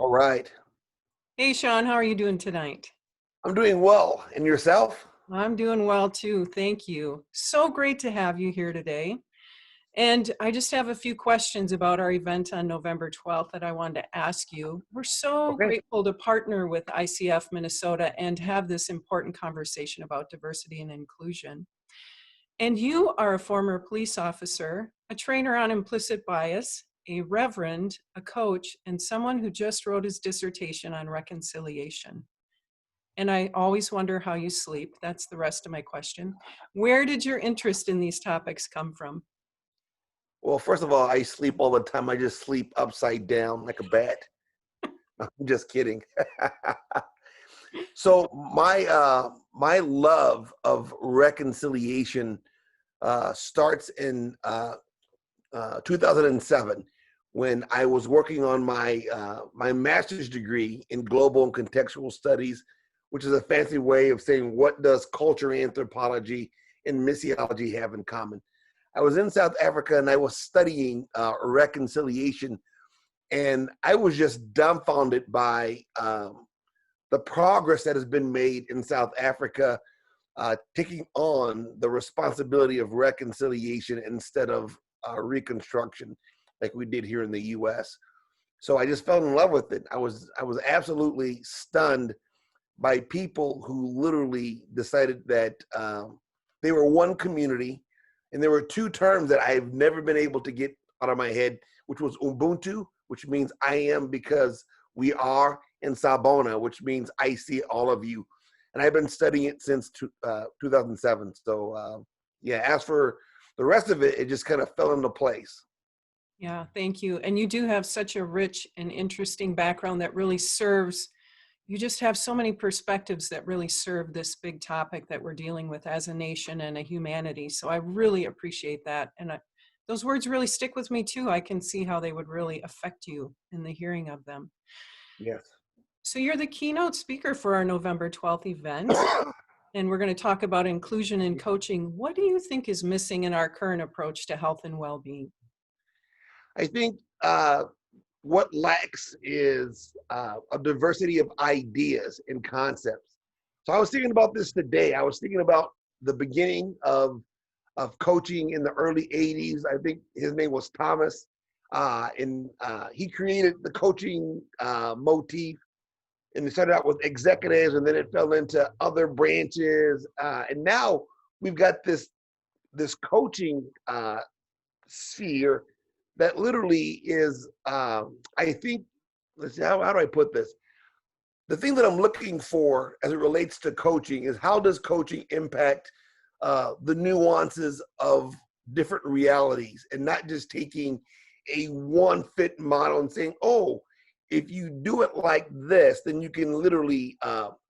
All right. Hey, Shawn, how are you doing tonight? I'm doing well. And yourself? I'm doing well too. Thank you. So great to have you here today. And I just have a few questions about our event on November 12th that I wanted to ask you. We're so Okay. grateful to partner with ICF Minnesota and have this important conversation about diversity and inclusion. And you are a former police officer, a trainer on implicit bias, a reverend, a coach, and someone who just wrote his dissertation on reconciliation. And I always wonder how you sleep. That's the rest of my question. Where did your interest in these topics come from? Well, first of all, I sleep all the time. I just sleep upside down like a bat. I'm just kidding. So my love of reconciliation starts in 2007 when I was working on my master's degree in global and contextual studies, which is a fancy way of saying what does culture anthropology and missiology have in common. I was in South Africa and I was studying reconciliation, and I was just dumbfounded by the progress that has been made in South Africa, taking on the responsibility of reconciliation instead of reconstruction, like we did here in the U.S. So I just fell in love with it. I was absolutely stunned by people who literally decided that they were one community. And there were two terms that I've never been able to get out of my head, which was Ubuntu, which means I am because we are, and Sabona, which means I see all of you. And I've been studying it since 2007. So yeah, as for the rest of it, it just kind of fell into place. Yeah, thank you. And you do have such a rich and interesting background that really serves, you just have so many perspectives that really serve this big topic that we're dealing with as a nation and a humanity. So I really appreciate that. And those words really stick with me too. I can see how they would really affect you in the hearing of them. Yes. So you're the keynote speaker for our November 12th event, and we're going to talk about inclusion in coaching. What do you think is missing in our current approach to health and well-being? I think what lacks is a diversity of ideas and concepts. So I was thinking about this today. I was thinking about the beginning of coaching in the early 80s. I think his name was Thomas. And he created the coaching motif. And it started out with executives, and then it fell into other branches. And now we've got this coaching sphere that literally is, I think, let's see, how do I put this? The thing that I'm looking for as it relates to coaching is how does coaching impact the nuances of different realities, and not just taking a one fit model and saying, oh, if you do it like this, then you can literally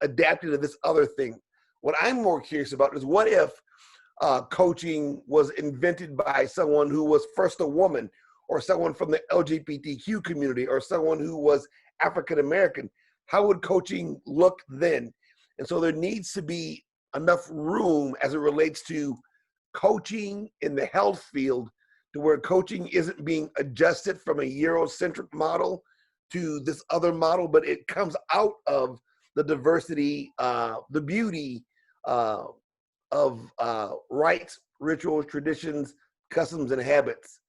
adapt it to this other thing. What I'm more curious about is what if coaching was invented by someone who was first a woman, or someone from the LGBTQ community, or someone who was African American? How would coaching look then? And so there needs to be enough room as it relates to coaching in the health field, to where coaching isn't being adjusted from a Eurocentric model to this other model, but it comes out of the diversity, the beauty of rites, rituals, traditions, customs, and habits.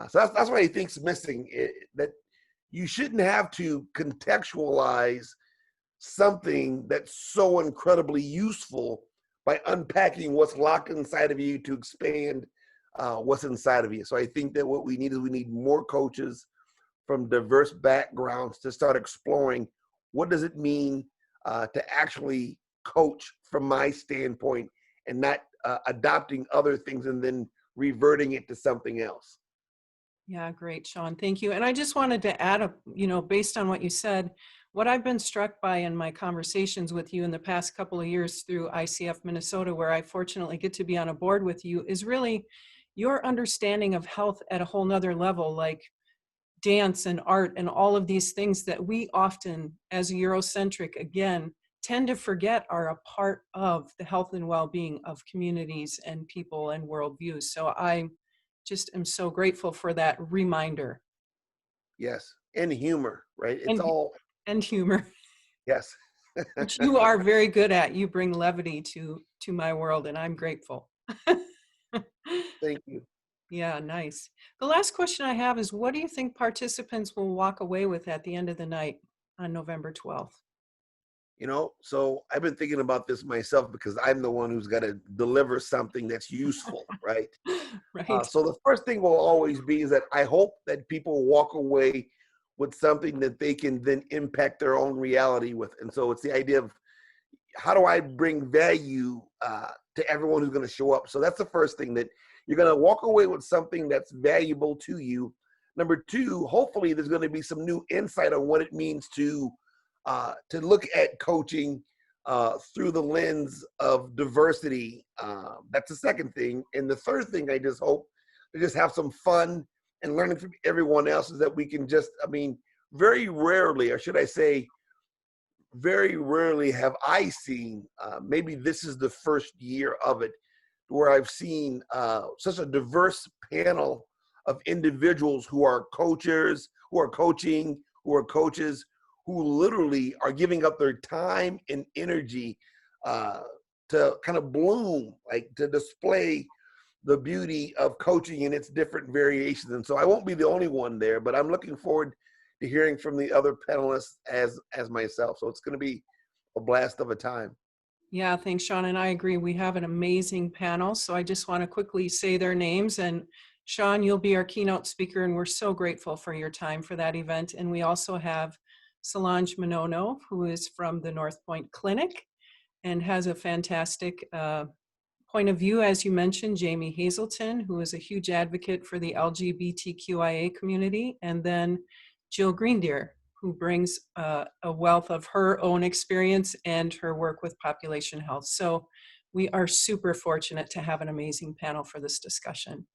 So that's what I think's missing. That you shouldn't have to contextualize something that's so incredibly useful by unpacking what's locked inside of you to expand what's inside of you. So I think that what we need is we need more coaches from diverse backgrounds to start exploring what does it mean to actually coach from my standpoint, and not adopting other things and then reverting it to something else. Yeah, great, Shawn. Thank you. And I just wanted to add, based on what you said, what I've been struck by in my conversations with you in the past couple of years through ICF Minnesota, where I fortunately get to be on a board with you, is really your understanding of health at a whole nother level, like dance and art and all of these things that we often, as Eurocentric, again, tend to forget are a part of the health and well-being of communities and people and worldviews. So I just am so grateful for that reminder. Yes. and humor, right? It's And, all, and humor, yes. which you are very good at. You bring levity to my world, and I'm grateful. Thank you. Yeah, nice. The last question I have is, what do you think participants will walk away with at the end of the night on November 12th? So I've been thinking about this myself because I'm the one who's got to deliver something that's useful, right? Right. So the first thing will always be is that I hope that people walk away with something that they can then impact their own reality with. And so it's the idea of how do I bring value to everyone who's going to show up? So that's the first thing, that you're going to walk away with something that's valuable to you. Number two, hopefully there's going to be some new insight on what it means to look at coaching through the lens of diversity. That's the second thing. And the third thing, I just hope to just have some fun and learning from everyone else, is that we can just, very rarely, or should I say, very rarely have I seen, maybe this is the first year of it, where I've seen such a diverse panel of individuals who are coaches, who are coaching, who are coaches, who literally are giving up their time and energy to kind of bloom, like to display the beauty of coaching in its different variations. And so I won't be the only one there, but I'm looking forward to hearing from the other panelists as myself. So it's going to be a blast of a time. Yeah, thanks, Shawn. And I agree. We have an amazing panel. So I just want to quickly say their names. And Shawn, you'll be our keynote speaker, and we're so grateful for your time for that event. And we also have Solange Manono, who is from the North Point Clinic and has a fantastic point of view. As you mentioned, Jamie Hazelton, who is a huge advocate for the LGBTQIA community, and then Jill Greendeer, who brings a wealth of her own experience and her work with population health. So we are super fortunate to have an amazing panel for this discussion.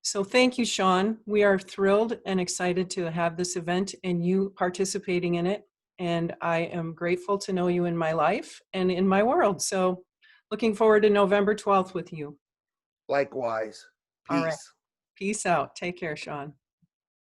So thank you, Shawn. We are thrilled and excited to have this event and you participating in it. And I am grateful to know you in my life and in my world. So looking forward to November 12th with you. Likewise. All right. Peace. Peace out. Take care, Shawn.